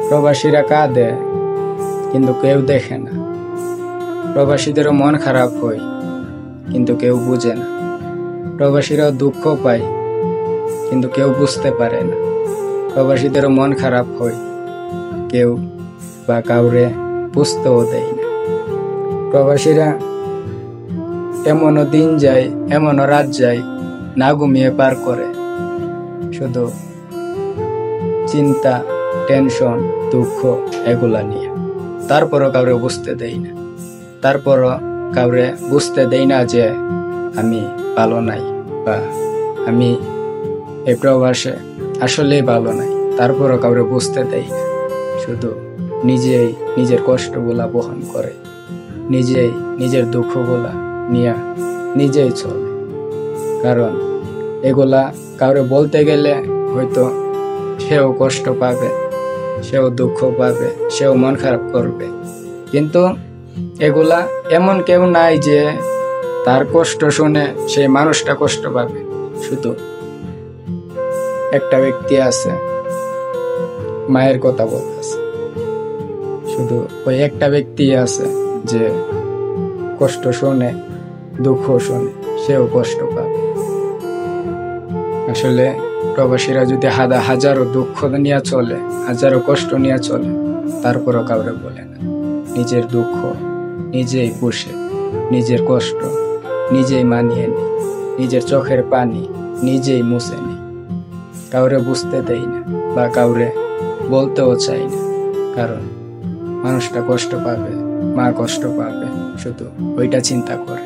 প্রবাসীরা কাঁদে কিন্তু কেউ দেখে না, প্রবাসীদেরও মন খারাপ হয় কিন্তু কেউ বুঝে না, প্রবাসীরাও দুঃখ পায় কিন্তু কেউ বুঝতে পারে না, প্রবাসীদেরও মন খারাপ হয় কেউ বা কাউরে বুঝতেও দেয় না। প্রবাসীরা এমনও দিন যায়, এমনও রাত যায়, না ঘুমিয়ে পার করে, শুধু চিন্তা, টেনশন, দুঃখ এগুলা নিয়ে। তারপরও কাউরে বুঝতে দেই না, তারপরও কাউরে বুঝতে দেই না যে আমি ভালো নাই বা আমি এই প্রবাসে আসলেই ভালো নাই। তারপরও কাউরে বুঝতে দেই না, শুধু নিজেই নিজের কষ্টগুলা বহন করে, নিজেই নিজের দুঃখগুলা নিয়ে নিজেই চলে। কারণ এগুলা কাউরে বলতে গেলে হয়তো সেও কষ্ট পাবে, সেও দুঃখ পাবে, সেও মন খারাপ করবে, কিন্তু এগুলা এমন কেউ নাই যে তার কষ্ট শুনে সেই মানুষটা কষ্ট পাবে। শুধু একটা ব্যক্তি আছে মায়ের কথা বলতেছে, শুধু ওই একটা ব্যক্তি আছে যে কষ্ট শুনে, দুঃখ শুনে সেও কষ্ট পাবে। আসলে প্রবাসীরা যদি হাজারো দুঃখ নিয়ে চলে, হাজারো কষ্ট নিয়ে চলে, তারপরও কাউরে বলে না। নিজের দুঃখ নিজেই পুষে, নিজের কষ্ট নিজেই মানিয়ে নেয়, নিজের চোখের পানি নিজেই মুছে নেয়। কাউরে বুঝতে দেয় না বা কাউরে বলতেও চাই না, কারণ মানুষটা কষ্ট পাবে, মা কষ্ট পাবে, শুধু ওইটা চিন্তা করে।